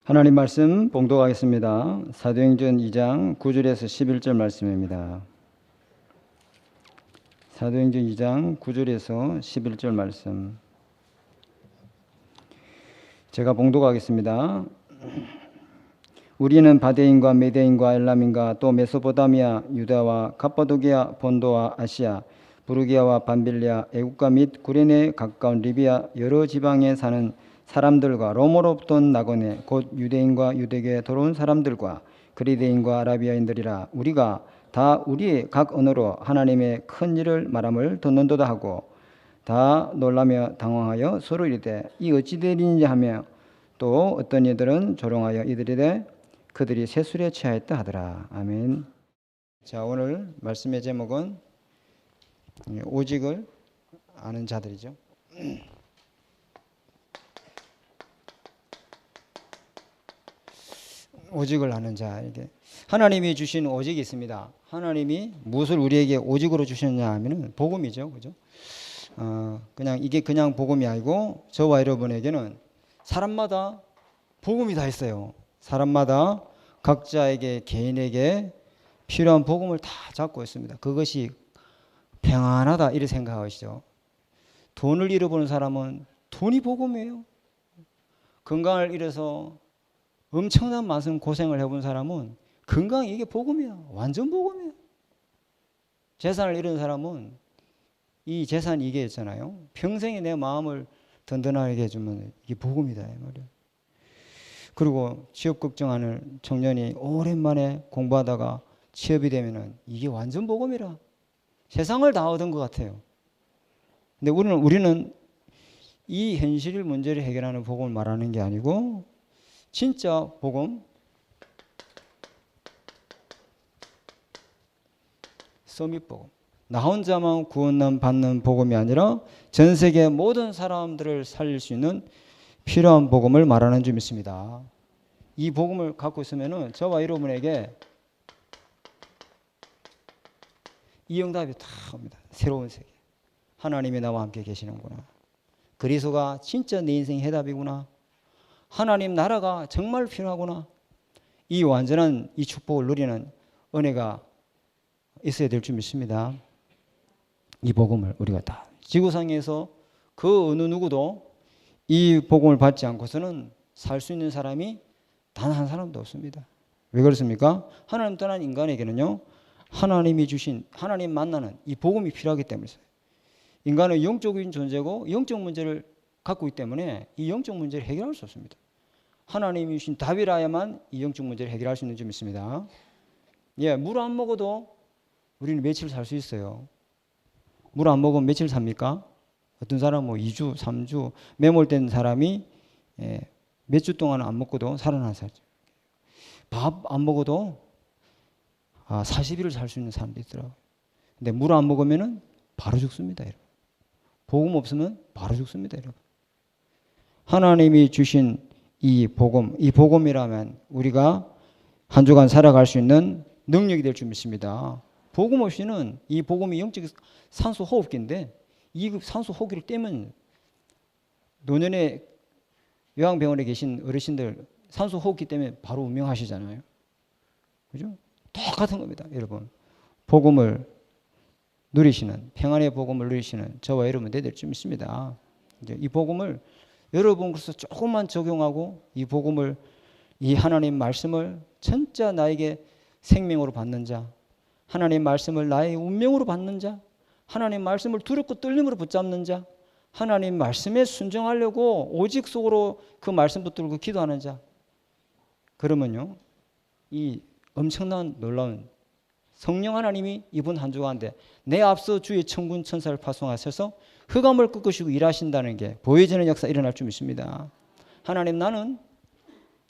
하나님 말씀 봉독하겠습니다. 사도행전 2장 9절에서 11절 말씀입니다. 사도행전 2장 9절에서 11절 말씀 제가 봉독하겠습니다. 우리는 바데인과 메데인과 엘람인과 또 메소포타미아, 유다와 갑바도기아, 본도와 아시아, 부르기아와 밤빌리아, 애국가 및 구레네 가까운 리비아 여러 지방에 사는 사람들과 로마로부터 온 나고네 곧 유대인과 유대교에 들어온 사람들과 그리스인과 아라비아인들이라 우리가 다 우리의 각 언어로 하나님의 큰 일을 말함을 듣는도다 하고 다 놀라며 당황하여 서로 이르되 이 어찌 되리인지 하며 또 어떤 이들은 조롱하여 이르되 그들이 세술에 취하였다 하더라. 아멘. 자, 오늘 말씀의 제목은 오직을 아는 자들이죠. 오직을 아는 자, 이게 하나님이 주신 오직이 있습니다. 하나님이 무엇을 우리에게 오직으로 주셨냐 하면은 복음이죠, 그죠? 그냥 이게 그냥 복음이 아니고 저와 여러분에게는 사람마다 복음이 다 있어요. 사람마다 각자에게 개인에게 필요한 복음을 다 잡고 있습니다. 그것이 평안하다 이렇게 생각하시죠. 돈을 잃어버린 사람은 돈이 복음이에요. 건강을 잃어서 엄청난 많은 고생을 해본 사람은 건강이 이게 복음이야. 완전 복음이야. 재산을 잃은 사람은 이 재산이 이게 있잖아요. 평생에 내 마음을 든든하게 해주면 이게 복음이다 이 말이야. 그리고 취업 걱정하는 청년이 오랜만에 공부하다가 취업이 되면은 이게 완전 복음이라. 세상을 다 얻은 것 같아요. 근데 우리는 이 현실 문제를 해결하는 복음을 말하는 게 아니고 진짜 복음, 서밋 복음. 나 혼자만 구원 받는 복음이 아니라 전 세계 모든 사람들을 살릴 수 있는 필요한 복음을 말하는 줄 믿습니다. 이 복음을 갖고 있으면은 저와 여러분에게 이 응답이 다 옵니다. 새로운 세계. 하나님이 나와 함께 계시는구나. 그리스도가 진짜 내 인생 해답이구나. 하나님 나라가 정말 필요하구나. 이 완전한 이 축복을 누리는 은혜가 있어야 될 줄 믿습니다. 이 복음을 우리가 다 지구상에서 그 어느 누구도 이 복음을 받지 않고서는 살 수 있는 사람이 단 한 사람도 없습니다. 왜 그렇습니까? 하나님 떠난 인간에게는요, 하나님이 주신 하나님 만나는 이 복음이 필요하기 때문이에요. 인간은 영적인 존재고 영적 문제를 갖고 있기 때문에 이 영적 문제를 해결할 수 없습니다. 하나님이 주신 답이라야만 이 영적 문제를 해결할 수 있는 줄 믿습니다. 예, 물 안 먹어도 우리는 며칠 살 수 있어요. 물 안 먹으면 며칠 삽니까? 어떤 사람은 뭐 2주, 3주 매몰된 사람이 몇 주 동안 안 먹고도 살아나 살죠. 밥 안 먹어도 40일을 살 수 있는 사람도 있더라고요. 근데 물 안 먹으면은 바로 죽습니다, 여러분. 복음 없으면 바로 죽습니다, 여러분. 하나님이 주신 이 복음이라면 우리가 한 주간 살아갈 수 있는 능력이 될 줄 믿습니다. 복음 없이는 이 복음이 영적 산소 호흡기인데 이 산소 호흡기를 떼면 노년에 요양병원에 계신 어르신들 산소 호흡기 때문에 바로 운명하시잖아요. 그죠? 똑같은 겁니다, 여러분. 복음을 누리시는, 평안의 복음을 누리시는 저와 여러분들 될 줄 믿습니다. 이제 이 복음을 여러분 그래서 조금만 적용하고 이 복음을, 이 하나님 말씀을 진짜 나에게 생명으로 받는 자, 하나님 말씀을 나의 운명으로 받는 자, 하나님 말씀을 두렵고 떨림으로 붙잡는 자, 하나님 말씀에 순종하려고 오직 속으로 그 말씀 붙들고 기도하는 자, 그러면요 이 엄청난 놀라운 성령 하나님이 이번 한 주간데 내 앞서 주의 천군 천사를 파송하셔서 흑암을 꺾으시고 일하신다는 게 보여지는 역사 일어날 줄 믿습니다. 하나님, 나는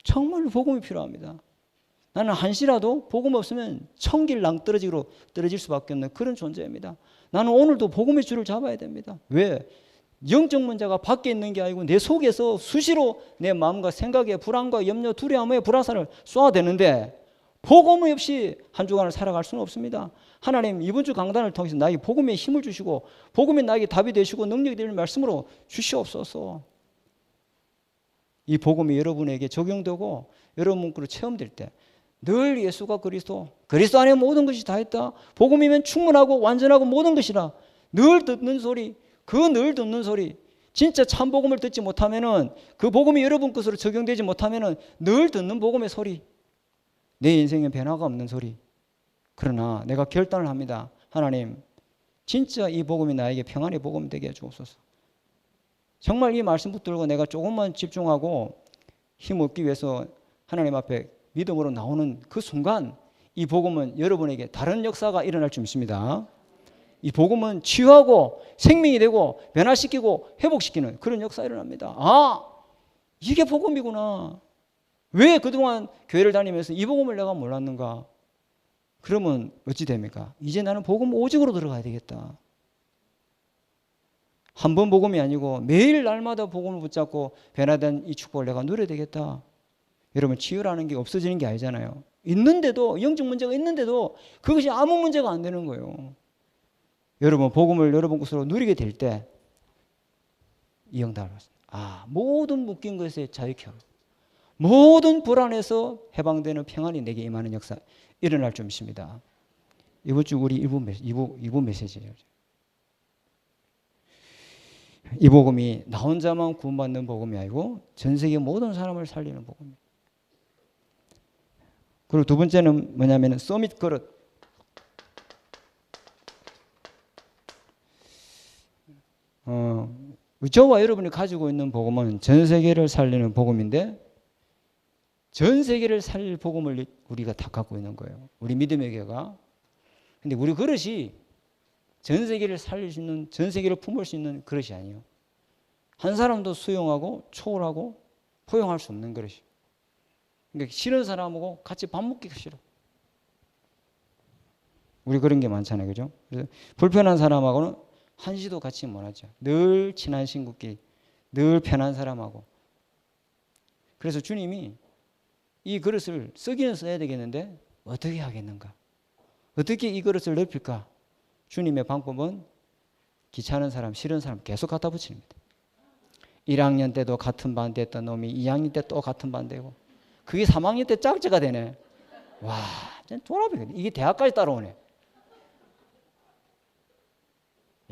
정말 복음이 필요합니다. 나는 한시라도 복음 없으면 천길 떨어질 수밖에 없는 그런 존재입니다. 나는 오늘도 복음의 줄을 잡아야 됩니다. 왜? 영적 문제가 밖에 있는 게 아니고 내 속에서 수시로 내 마음과 생각에 불안과 염려, 두려움에 불화살을 쏘아대는데 복음 없이 한 주간을 살아갈 수는 없습니다. 하나님, 이번 주 강단을 통해서 나에게 복음의 힘을 주시고 복음이 나에게 답이 되시고 능력이 되는 말씀으로 주시옵소서. 이 복음이 여러분에게 적용되고 여러분 문구로 체험될 때 늘 예수가 그리스도 안에 모든 것이 다 있다. 복음이면 충분하고 완전하고 모든 것이라. 늘 듣는 소리, 늘 듣는 소리. 진짜 참 복음을 듣지 못하면은 그 복음이 여러분 것으로 적용되지 못하면은 늘 듣는 복음의 소리. 내 인생에 변화가 없는 소리. 그러나 내가 결단을 합니다. 하나님, 진짜 이 복음이 나에게 평안의 복음 되게 해주옵소서. 정말 이 말씀 붙들고 내가 조금만 집중하고 힘 얻기 위해서 하나님 앞에 믿음으로 나오는 그 순간 이 복음은 여러분에게 다른 역사가 일어날 줄 믿습니다. 이 복음은 치유하고 생명이 되고 변화시키고 회복시키는 그런 역사가 일어납니다. 아, 이게 복음이구나. 왜 그동안 교회를 다니면서 이 복음을 내가 몰랐는가? 그러면 어찌 됩니까? 이제 나는 복음 오직으로 들어가야 되겠다. 한 번 복음이 아니고 매일 날마다 복음을 붙잡고 변화된 이 축복을 내가 누려야 되겠다. 여러분, 치유라는 게 없어지는 게 아니잖아요. 있는데도, 영적 문제가 있는데도 그것이 아무 문제가 안 되는 거예요. 여러분, 복음을 여러분 것으로 누리게 될 때 이 응답을 받습니다. 아, 모든 묶인 것에 자유케 하고 모든 불안에서 해방되는 평안이 내게 임하는 역사 일어날 줄 믿습니다. 이번 주 우리 2부 메시지예요. 이 복음이 나 혼자만 구원받는 복음이 아니고 전 세계 모든 사람을 살리는 복음이에요. 그리고 두 번째는 뭐냐면 서밋 그릇. 저와 여러분이 가지고 있는 복음은 전 세계를 살리는 복음인데 전 세계를 살릴 복음을 우리가 다 갖고 있는 거예요. 우리 믿음의 교회가. 근데 우리 그릇이 전 세계를 살릴 수 있는, 전 세계를 품을 수 있는 그릇이 아니에요. 한 사람도 수용하고 초월하고 포용할 수 없는 그릇이. 그러니까 싫은 사람하고 같이 밥 먹기가 싫어. 우리 그런 게 많잖아요, 그죠? 그래서 불편한 사람하고는 한시도 같이 못하죠. 늘 친한 친구끼리, 늘 편한 사람하고. 그래서 주님이 이 그릇을 쓰기는 써야 되겠는데 어떻게 하겠는가? 어떻게 이 그릇을 넓힐까? 주님의 방법은 귀찮은 사람, 싫은 사람 계속 갖다 붙입니다. 1학년 때도 같은 반 됐던 놈이 2학년 때 또 같은 반 되고 그게 3학년 때 짝째가 되네. 와, 진짜 졸업이거든. 이게 대학까지 따라오네.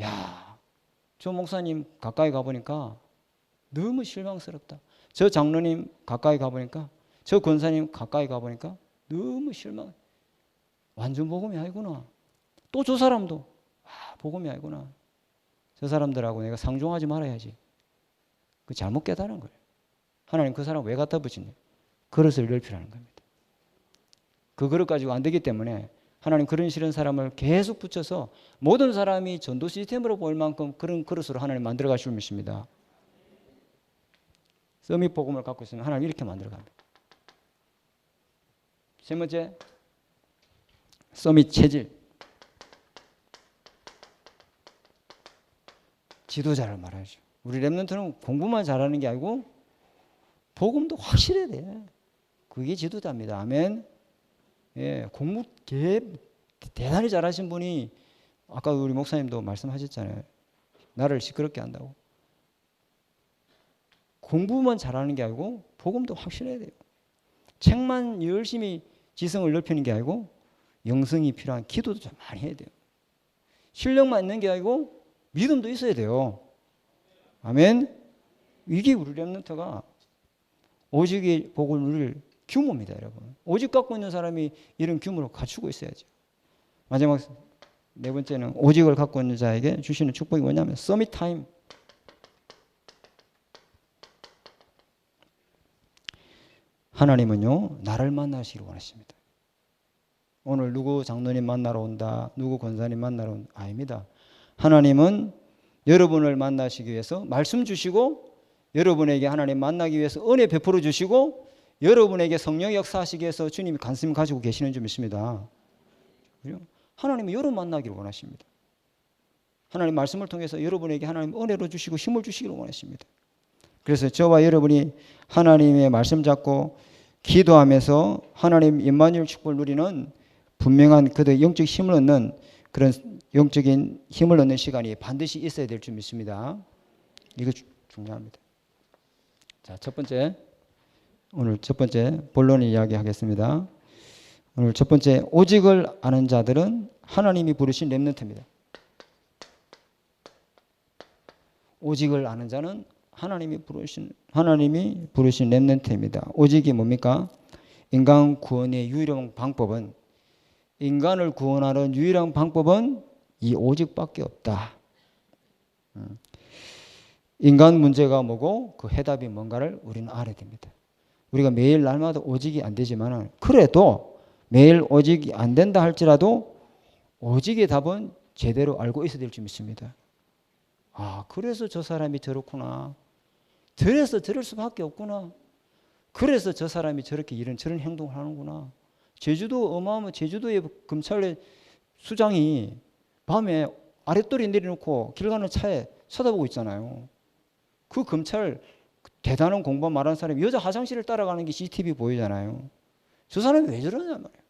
야, 저 목사님 가까이 가보니까 너무 실망스럽다. 저 장로님 가까이 가보니까, 저 권사님 가까이 가보니까 너무 실망. 완전 복음이 아니구나. 또 저 사람도 복음이 아니구나. 저 사람들하고 내가 상종하지 말아야지. 그 잘못 깨달은 거예요. 하나님 그 사람 왜 갖다 붙이냐? 그릇을 넓히라는 겁니다. 그 그릇 가지고 안 되기 때문에 하나님 그런 싫은 사람을 계속 붙여서 모든 사람이 전도 시스템으로 볼 만큼 그런 그릇으로 하나님 만들어 가실 것입니다. 서밋 복음을 갖고 있으면 하나님 이렇게 만들어 갑니다. 세 번째, 서밋 체질. 지도자를 말하죠. 우리 렘넌트는 공부만 잘하는 게 아니고 복음도 확실해야 돼. 그게 지도자입니다. 아멘. 예, 공부 대단히 잘하신 분이 아까 우리 목사님도 말씀하셨잖아요. 나를 시끄럽게 한다고. 공부만 잘하는 게 아니고 복음도 확실해야 돼요. 책만 열심히 지성을 넓히는 게 아니고 영성이 필요한 기도도 좀 많이 해야 돼요. 실력만 있는 게 아니고 믿음도 있어야 돼요. 아멘. 이게 우리 렘넌트가 오직의 복을 누릴 규모입니다, 여러분. 오직 갖고 있는 사람이 이런 규모를 갖추고 있어야죠. 마지막 네 번째는 오직을 갖고 있는 자에게 주시는 축복이 뭐냐면 서밋 타임. 하나님은요, 나를 만나시기를 원하십니다. 오늘 누구 장로님 만나러 온다, 누구 권사님 만나러 온다, 아닙니다. 하나님은 여러분을 만나시기 위해서 말씀 주시고 여러분에게 하나님 만나기 위해서 은혜 베풀어 주시고 여러분에게 성령 역사하시기 위해서 주님이 관심 가지고 계시는 줄 믿습니다. 하나님은 여러분 만나기를 원하십니다. 하나님 말씀을 통해서 여러분에게 하나님 은혜로 주시고 힘을 주시기를 원하십니다. 그래서 저와 여러분이 하나님의 말씀 잡고 기도하면서 하나님 임마누엘 축복을 누리는 분명한 그들의 영적 힘을 얻는 그런 영적인 힘을 얻는 시간이 반드시 있어야 될 줄 믿습니다. 이거 중요합니다. 자, 오늘 첫 번째 본론 이야기하겠습니다. 오늘 첫 번째, 오직을 아는 자들은 하나님이 부르신 렘넌트입니다. 오직을 아는 자는 하나님이 부르신 렘넌트입니다. 오직이 뭡니까? 인간 구원의 유일한 방법은, 인간을 구원하는 유일한 방법은 이 오직밖에 없다. 인간 문제가 뭐고 그 해답이 뭔가를 우리는 알아야 됩니다. 우리가 매일 날마다 오직이 안 되지만, 그래도 매일 오직이 안 된다 할지라도 오직의 답은 제대로 알고 있어야 될 줄 믿습니다. 아, 그래서 저 사람이 저렇구나. 그래서 저럴 수밖에 없구나. 그래서 저 사람이 저렇게 저런 행동을 하는구나. 제주도의 검찰의 수장이 밤에 아랫도리 내려놓고 길 가는 차에 쳐다보고 있잖아요. 그 검찰 대단한 공부 말하는 사람이 여자 화장실을 따라가는 게 CCTV 보이잖아요. 저 사람이 왜 저러냐 말이에요.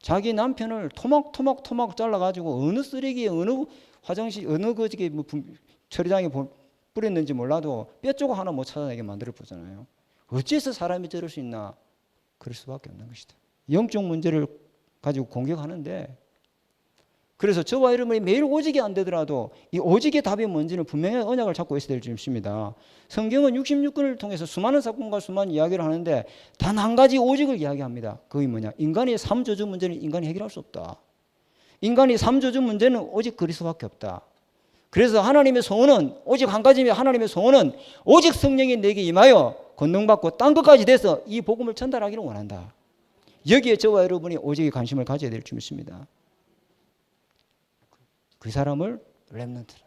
자기 남편을 토막 잘라가지고 어느 쓰레기에 어느 화장실 어느 거지게 뭐 처리장에 뿌렸는지 몰라도 뼈 조각 하나 못 찾아내게 만들어 보잖아요. 어째서 사람이 저럴 수 있나? 그럴 수밖에 없는 것이다. 영적 문제를 가지고 공격하는데, 그래서 저와 여러분이 매일 오직이 안 되더라도 이 오직의 답이 뭔지는 분명히 언약을 잡고 있어야 될 줄 믿습니다. 성경은 66권을 통해서 수많은 사건과 수많은 이야기를 하는데 단 한 가지 오직을 이야기합니다. 그게 뭐냐? 인간의 삶저주 문제는 인간이 해결할 수 없다. 인간의 삶저주 문제는 오직 그리스도밖에 없다. 그래서 하나님의 소원은 오직 한 가지입니다. 하나님의 소원은 오직 성령이 내게 임하여 권능받고 딴 것까지 돼서 이 복음을 전달하기를 원한다. 여기에 저와 여러분이 오직에 관심을 가져야 될 줄 믿습니다. 그 사람을 렘넌트라.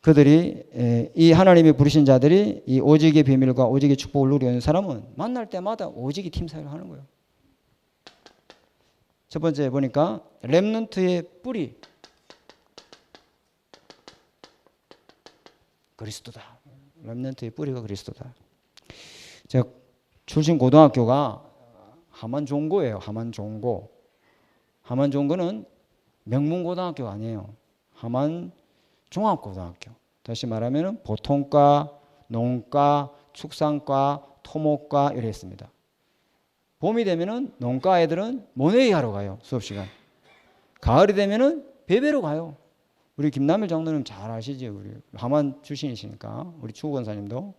그들이, 이 하나님이 부르신 자들이 이 오직의 비밀과 오직의 축복을 누리는 사람은 만날 때마다 오직이 팀사역을 하는 거예요. 첫 번째 보니까 렘넌트의 뿌리 그리스도다. 렘넌트의 뿌리가 그리스도다. 제가 출신 고등학교가 하만종고예요. 하만종고는 명문고등학교가 아니에요. 하만종합고등학교. 다시 말하면 보통과, 농과, 축산과, 토목과 이래 있습니다. 봄이 되면은 농가 애들은 모내기 하러 가요. 수업시간. 가을이 되면은 배배로 가요. 우리 김남일 장로님 잘 아시죠? 우리 하만 출신이시니까. 우리 추구 권사님도.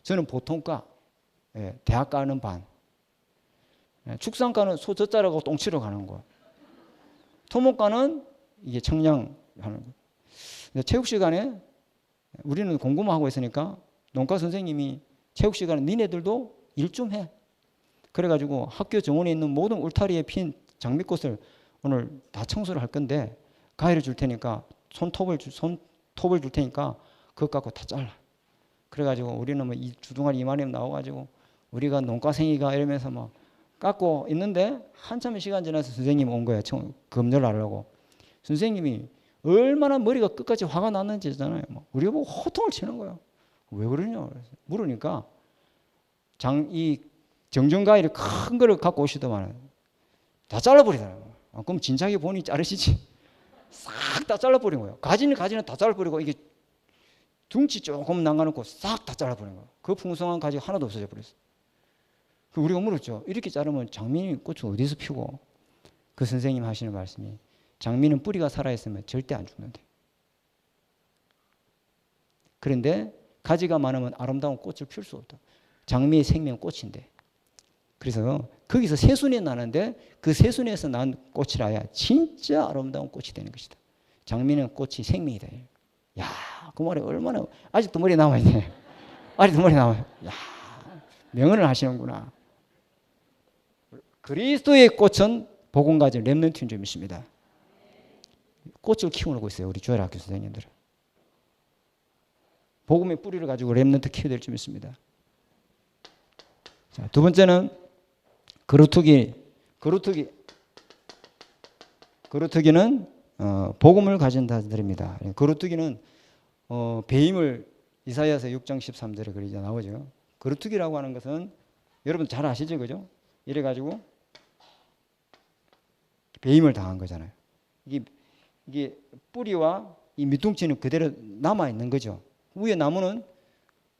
저는 보통과, 대학 가는 반. 축산과는 소 젖자라고 똥 치러 가는 거. 토목과는 이게 청량 하는 거. 체육 시간에 우리는 공부만 하고 있으니까 농가 선생님이 체육 시간에 니네들도 일 좀 해. 그래가지고 학교 정원에 있는 모든 울타리에 핀 장미꽃을 오늘 다 청소를 할 건데 가위를 줄 테니까 손톱을 줄 테니까 그것 갖고 다 잘라. 그래가지고 우리는 뭐 이 주둥아리 이만큼 나와가지고 우리가 농가생이가 이러면서 막 깎고 있는데 한참 시간 지나서 선생님이 온 거예요. 검열을 하려고. 선생님이 얼마나 머리가 끝까지 화가 났는지 있잖아요. 우리가 보고 호통을 치는 거예요. 왜 그러냐? 물으니까 이 정전가위를 큰 거를 갖고 오시더만 다 잘라버리더라고요. 그럼 진작에 본인이 자르시지. 싹 다 잘라버린 거예요. 가지는 다 잘라버리고 이게 둥치 조금 남겨놓고 싹 다 잘라버린 거예요. 그 풍성한 가지가 하나도 없어져 버렸어요. 우리가 물었죠. 이렇게 자르면 장미 꽃이 어디서 피고? 그 선생님 하시는 말씀이 장미는 뿌리가 살아있으면 절대 안 죽는데. 그런데 가지가 많으면 아름다운 꽃을 피울 수 없다. 장미의 생명 꽃인데. 그래서 거기서 새순이 나는데 그 새순에서 난 꽃이라야 진짜 아름다운 꽃이 되는 것이다. 장미는 꽃이 생명이다. 야, 그 말이 얼마나 아직도 머리에 남아있네. 아직도 머리에 남아요. 야, 명언을 하시는구나. 그리스도의 꽃은 복음 가진 렘넌트인 줄 믿습니다. 꽃을 키우고 있어요. 우리 주일학교 선생님들은. 복음의 뿌리를 가지고 렘넌트 키워야 될 줄 믿습니다. 자, 두 번째는 거루투기는 복음을 가진 자들입니다. 거루투기는 배임을 이사야서 6장 13절에 그리 나오죠. 거루투기라고 하는 것은 여러분 잘 아시죠, 그죠? 이래가지고 배임을 당한 거잖아요. 이게 뿌리와 이 밑둥치는 그대로 남아 있는 거죠. 위에 나무는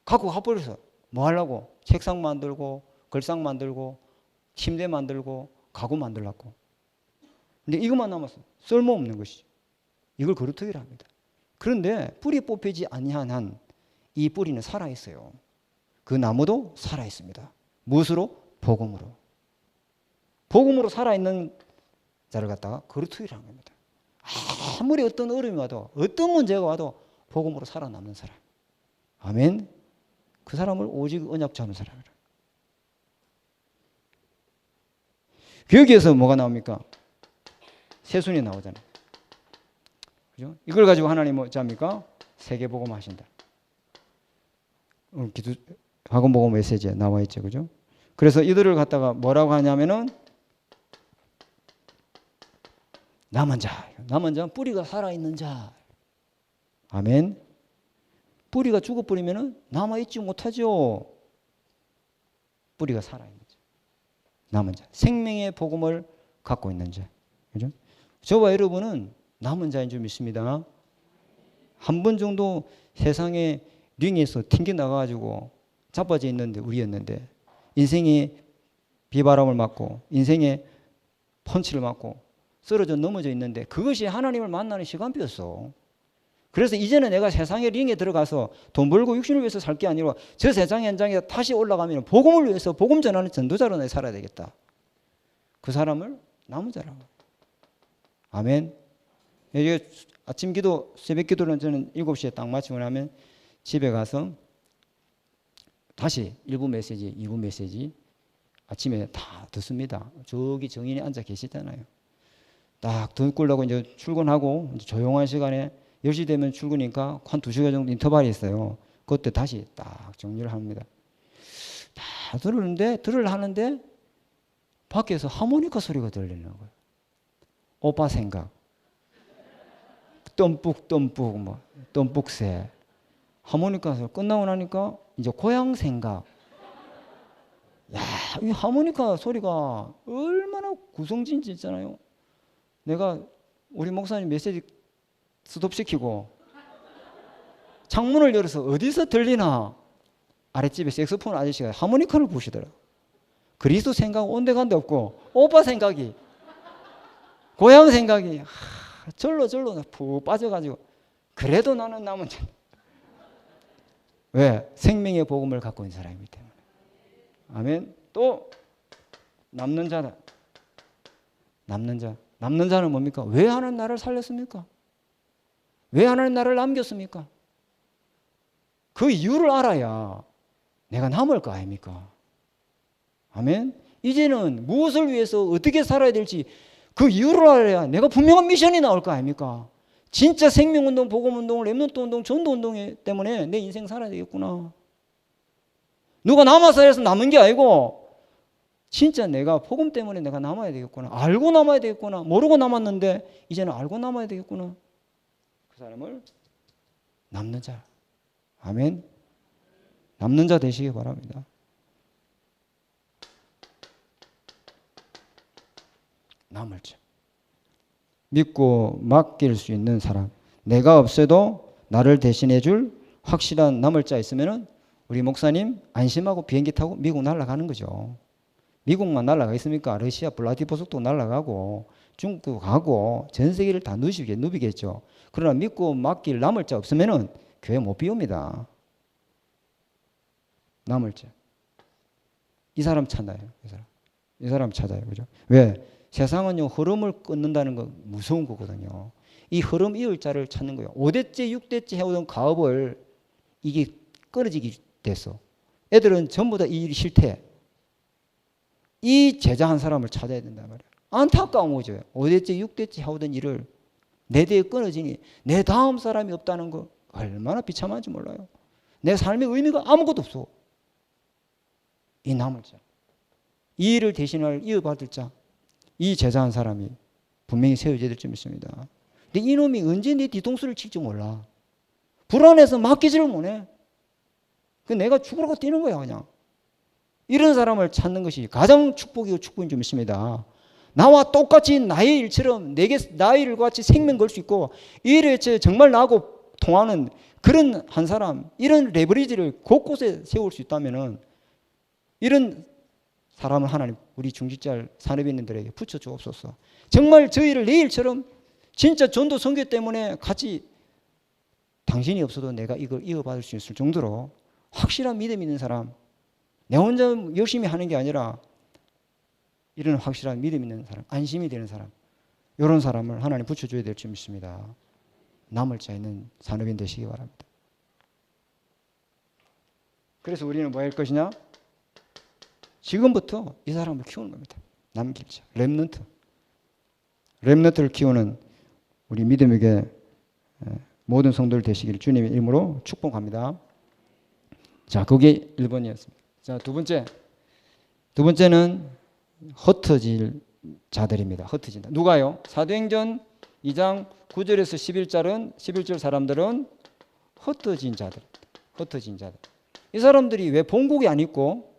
갖고 가버려서 뭐 하려고? 책상 만들고 걸상 만들고 침대 만들고 가구 만들려고. 근데 이것만 남았어. 쓸모없는 것이죠. 이걸 거루터기라 합니다. 그런데 뿌리 뽑히지 아니한 한 이 뿌리는 살아있어요. 그 나무도 살아있습니다. 무엇으로? 복음으로. 복음으로 살아있는 자를 갖다가 거루터기라는 겁니다. 아무리 어떤 어려움이 와도 어떤 문제가 와도 복음으로 살아남는 사람. 아멘. 그 사람을 오직 언약 잡은 사람이라. 여기에서 뭐가 나옵니까? 새순이 나오잖아요. 그죠? 이걸 가지고 하나님 뭐 잡니까? 세계복음 하신다. 기도 학원복음 메시지에 나와 있죠. 그죠? 그래서 이들을 갖다가 뭐라고 하냐면은 남은 자. 남은 자는 뿌리가 살아있는 자. 아멘. 뿌리가 죽어버리면은 남아있지 못하죠. 뿌리가 살아있는 자. 남은 자. 생명의 복음을 갖고 있는 자. 그죠? 저와 여러분은 남은 자인 줄 믿습니다. 한 번 정도 세상에 링에서 튕겨 나가가지고 자빠져 있는데 우리였는데 인생의 비바람을 맞고 인생의 펀치를 맞고 쓰러져 넘어져 있는데 그것이 하나님을 만나는 시간표였어. 그래서 이제는 내가 세상의 링에 들어가서 돈 벌고 육신을 위해서 살 게 아니라 저 세상 현장에 다시 올라가면 복음을 위해서 복음 전하는 전도자로 내가 살아야 되겠다. 그 사람을 남은 자라고. 아멘. 이제 아침 기도, 새벽 기도는 저는 7시에 딱 마치고 나면 집에 가서 다시 1부 메시지, 2부 메시지 아침에 다 듣습니다. 저기 정인이 앉아 계시잖아요. 딱 듣고려고 이제 출근하고 이제 조용한 시간에 10시 되면 출근이니까 한 2시간 정도 인터벌이 있어요. 그때 다시 딱 정리를 합니다. 다 들으려는데 밖에서 하모니카 소리가 들리는 거예요. 오빠 생각. 덤뿍 뭐 덤뿍새. 하모니카 소리 끝나고 나니까 이제 고향 생각. 야, 이 하모니카 소리가 얼마나 구성진지 있잖아요. 내가 우리 목사님 메시지 스톱시키고 창문을 열어서 어디서 들리나 아랫집에 색소폰 아저씨가 하모니카를 부시더라고. 그리스도 생각 온데간데 없고 오빠 생각이 고향 생각이 절로 푹 빠져가지고 그래도 나는 남은 자. 왜? 생명의 복음을 갖고 있는 사람이기 때문에. 아멘. 또 남는 자다. 남는 자. 남는 자는 뭡니까? 왜 하나님 나를 살렸습니까? 왜 하나님 나를 남겼습니까? 그 이유를 알아야 내가 남을 거 아닙니까? 아멘. 이제는 무엇을 위해서 어떻게 살아야 될지 그 이유를 알아야 내가 분명한 미션이 나올 거 아닙니까? 진짜 생명운동, 복음운동, 렘넌트 운동, 전도운동 때문에 내 인생 살아야 되겠구나. 누가 남아서 해서 남은 게 아니고 진짜 내가 복음 때문에 내가 남아야 되겠구나. 알고 남아야 되겠구나. 모르고 남았는데 이제는 알고 남아야 되겠구나. 그 사람을 남는 자. 아멘. 남는 자 되시기 바랍니다. 남을 자. 믿고 맡길 수 있는 사람. 내가 없어도 나를 대신해 줄 확실한 남을 자 있으면은 우리 목사님 안심하고 비행기 타고 미국 날아가는 거죠. 미국만 날아가 있습니까? 러시아 블라디보스토크 날아가고 중국 가고 전 세계를 다 누비겠죠. 그러나 믿고 맡길 남을 자 없으면은 교회 못 비웁니다. 남을 자. 이 사람 찾아요. 이 사람 찾아요. 그죠? 왜? 세상은요, 흐름을 끊는다는 거 무서운 거거든요. 이 흐름 이을 자를 찾는 거예요. 5대째, 6대째 해오던 가업을 이게 끊어지게 됐어. 애들은 전부 다 이 일이 싫대. 이 제자 한 사람을 찾아야 된단 말이에요. 안타까운 거죠. 5대째, 6대째 해오던 일을 내 대에 끊어지니 내 다음 사람이 없다는 거 얼마나 비참한지 몰라요. 내 삶의 의미가 아무것도 없어. 이 남을 자. 이 일을 대신할 이어받을 자. 이 제자 한 사람이 분명히 세워져야 될 줄 믿습니다. 근데 이놈이 언제 내 뒤통수를 칠지 몰라. 불안해서 맡기지를 못해. 그 내가 죽으라고 뛰는 거야 그냥. 이런 사람을 찾는 것이 가장 축복이고 축복인 줄 믿습니다. 나와 똑같이 나의 일처럼 내게 나의 일과 같이 생명 걸 수 있고 이 일에 정말 나하고 통하는 그런 한 사람, 이런 레버리지를 곳곳에 세울 수 있다면은 이런 사람을 하나님 우리 중직자 산업인들에게 붙여주옵소서. 정말 저희를 내일처럼 진짜 전도 선교 때문에 같이 당신이 없어도 내가 이걸 이어받을 수 있을 정도로 확실한 믿음 있는 사람, 내 혼자 열심히 하는 게 아니라 이런 확실한 믿음 있는 사람, 안심이 되는 사람, 이런 사람을 하나님 붙여줘야 될 줄 믿습니다. 남을 자 있는 산업인 되시기 바랍니다. 그래서 우리는 뭐 할 것이냐? 지금부터 이 사람을 키우는 겁니다. 남길 자, 렘넌트를 키우는 우리 믿음에게 모든 성도들 되시기를 주님의 이름으로 축복합니다. 자, 그게 1번이었습니다. 자, 두 번째는 흩어질 자들입니다. 흩어진다. 누가요? 사도행전 2장 9절에서 11절 사람들은 흩어진 자들. 이 사람들이 왜 본국이 안 있고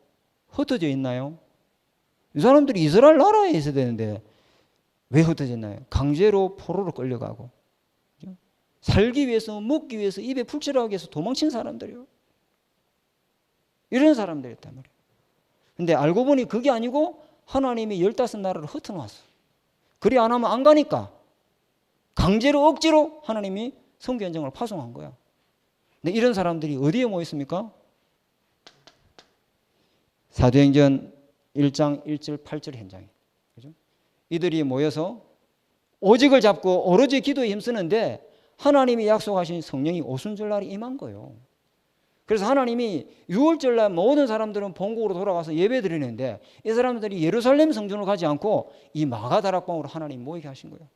흩어져 있나요? 이 사람들이 이스라엘 나라에 있어야 되는데 왜 흩어졌나요? 강제로 포로로 끌려가고 살기 위해서, 먹기 위해서, 입에 풀칠하기 위해서 도망친 사람들이요. 이런 사람들이었단 말이에요. 근데 알고 보니 그게 아니고 하나님이 15나라를 흩어놓았어. 그리 안 하면 안 가니까 강제로 억지로 하나님이 선교 현장을 파송한 거야. 근데 이런 사람들이 어디에 모여 있습니까? 사도행전 1장 1절 8절 현장에. 그죠? 이들이 모여서 오직을 잡고 오로지 기도에 힘쓰는데 하나님이 약속하신 성령이 오순절날이 임한 거예요. 그래서 하나님이 6월절날 모든 사람들은 본국으로 돌아가서 예배 드리는데 이 사람들이 예루살렘 성전으로 가지 않고 이 마가다락방으로 하나님 모이게 하신 거예요.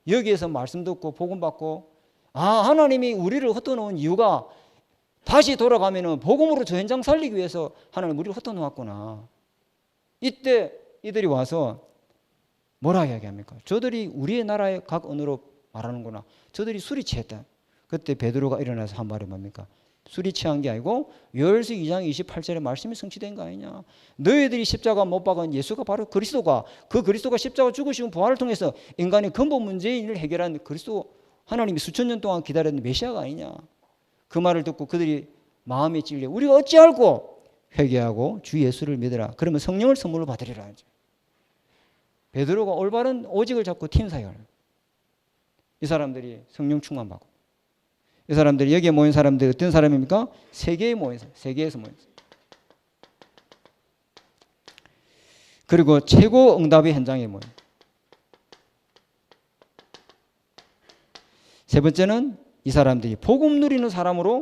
여기에서 말씀 듣고 복음 받고 하나님이 우리를 흩어놓은 이유가 다시 돌아가면은 복음으로 저 현장 살리기 위해서 하나님 우리를 흩어놓았구나. 이때 이들이 와서 뭐라 이야기합니까? 저들이 우리의 나라의 각 언어로 말하는구나. 저들이 술이 취했다. 그때 베드로가 일어나서 한 말이 뭡니까? 술이 취한 게 아니고 요엘서 2장 28절에 말씀이 성취된 거 아니냐. 너희들이 십자가 못 박은 예수가 바로 그리스도가 십자가 죽으시고 부활을 통해서 인간의 근본 문제를 해결한 그리스도, 하나님이 수천 년 동안 기다렸던 메시아가 아니냐. 그 말을 듣고 그들이 마음에 찔려 우리가 어찌 알고 회개하고 주 예수를 믿으라. 그러면 성령을 선물로 받으리라. 베드로가 올바른 오직을 잡고 팀 사역을. 이 사람들이 성령 충만 받고. 이 사람들이 여기에 모인 사람들이 어떤 사람입니까? 세계에서 모였어요. 그리고 최고 응답의 현장에 모인. 세 번째는 이 사람들이 복음 누리는 사람으로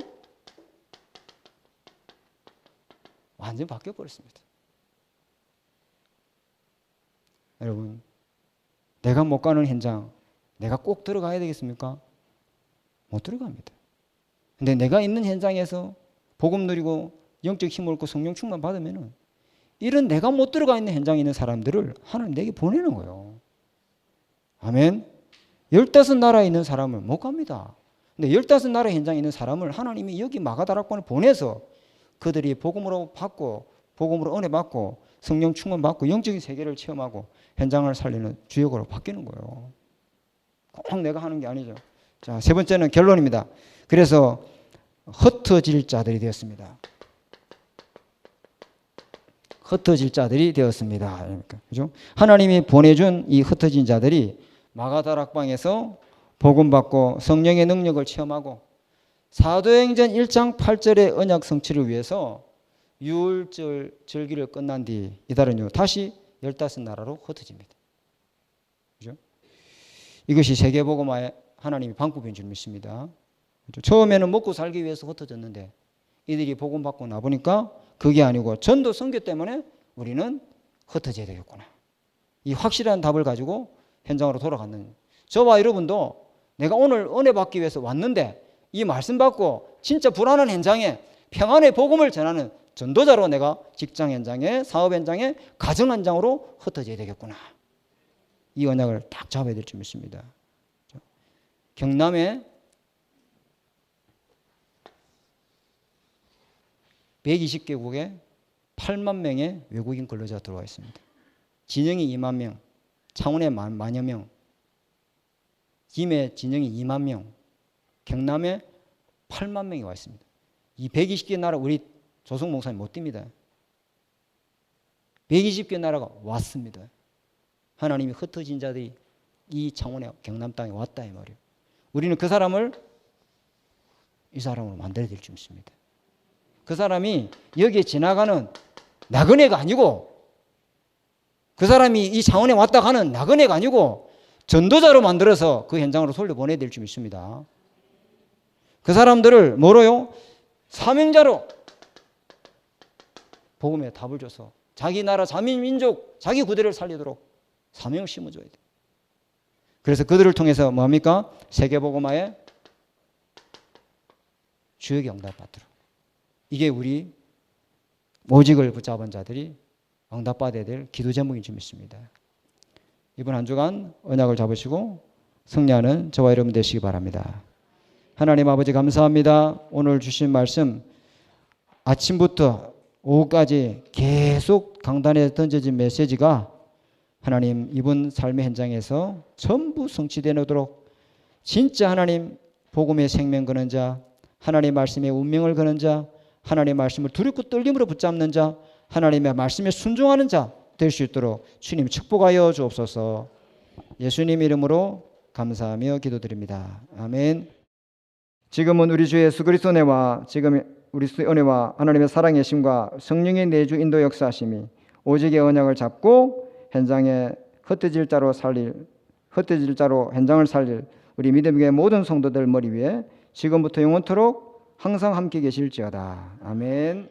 완전히 바뀌어버렸습니다. 여러분, 내가 못 가는 현장, 내가 꼭 들어가야 되겠습니까? 못 들어갑니다. 근데 내가 있는 현장에서 복음 누리고 영적 힘을 얻고 성령 충만 받으면은 이런 내가 못 들어가 있는 현장에 있는 사람들을 하나님 내게 보내는 거예요. 아멘. 15나라에 있는 사람을 못 갑니다. 근데 15나라 현장에 있는 사람을 하나님이 여기 마가다락방을 보내서 그들이 복음으로 받고 복음으로 은혜 받고 성령 충만 받고 영적인 세계를 체험하고 현장을 살리는 주역으로 바뀌는 거예요. 꼭 내가 하는 게 아니죠. 자, 세 번째는 결론입니다. 그래서 흩어질 자들이 되었습니다. 흩어질 자들이 되었습니다. 그죠? 하나님이 보내준 이 흩어진 자들이 마가다락방에서 복음 받고 성령의 능력을 체험하고 사도행전 1장 8절의 언약 성취를 위해서 유월절 절기를 끝난 뒤 이달은요 다시 15나라로 흩어집니다. 그죠? 이것이 세계복음화의 하나님의 방법인 줄 믿습니다. 그죠? 처음에는 먹고 살기 위해서 흩어졌는데 이들이 복음 받고 나보니까 그게 아니고 전도 선교 때문에 우리는 흩어져야 되겠구나. 이 확실한 답을 가지고 현장으로 돌아갔는 저와 여러분도 내가 오늘 은혜 받기 위해서 왔는데 이 말씀 받고 진짜 불안한 현장에 평안의 복음을 전하는 전도자로 내가 직장 현장에 사업 현장에 가정 현장으로 흩어져야 되겠구나. 이 언약을 딱 잡아야 될 줄 믿습니다. 경남에 120개국에 8만 명의 외국인 근로자가 들어와 있습니다. 진영이 2만 명, 창원에 만여 명, 김해 진영이 2만 명, 경남에 8만 명이 와 있습니다. 이 120개 나라 우리 조성 목사님 못 뜁니다. 120개 나라가 왔습니다. 하나님이 흩어진 자들이 이 창원의 경남 땅에 왔다 이 말이에요. 우리는 그 사람을 이 사람으로 만들어야 될 줄 믿습니다. 그 사람이 여기에 지나가는 나그네가 아니고, 그 사람이 이 창원에 왔다 가는 나그네가 아니고 전도자로 만들어서 그 현장으로 돌려보내야 될 줄 믿습니다. 그 사람들을 뭐로요? 사명자로 복음의 답을 줘서 자기 나라, 자민, 민족, 자기 구대를 살리도록 사명을 심어줘야 돼요. 그래서 그들을 통해서 뭡니까? 세계복음화의 주역이 응답받도록. 이게 우리 모직을 붙잡은 자들이 응답받아야 될 기도 제목인 줄 믿습니다. 이번 한 주간 언약을 잡으시고 승리하는 저와 여러분 되시기 바랍니다. 하나님 아버지 감사합니다. 오늘 주신 말씀 아침부터 오후까지 계속 강단에 던져진 메시지가 하나님 이번 삶의 현장에서 전부 성취되도록 진짜 하나님 복음의 생명 거는 자, 하나님의 말씀의 운명을 거는 자, 하나님의 말씀을 두렵고 떨림으로 붙잡는 자, 하나님의 말씀에 순종하는 자 될 수 있도록 주님 축복하여 주옵소서. 예수님 이름으로 감사하며 기도드립니다. 아멘. 지금은 우리 주 예수 그리스도 은혜와 지금 우리 은혜와 하나님의 사랑의 힘과 성령의 내주 인도 역사하심이 오직의 언약을 잡고 현장에 흩어질 자로 현장을 살릴 우리 믿음의 모든 성도들 머리 위에 지금부터 영원토록 항상 함께 계실지어다. 아멘.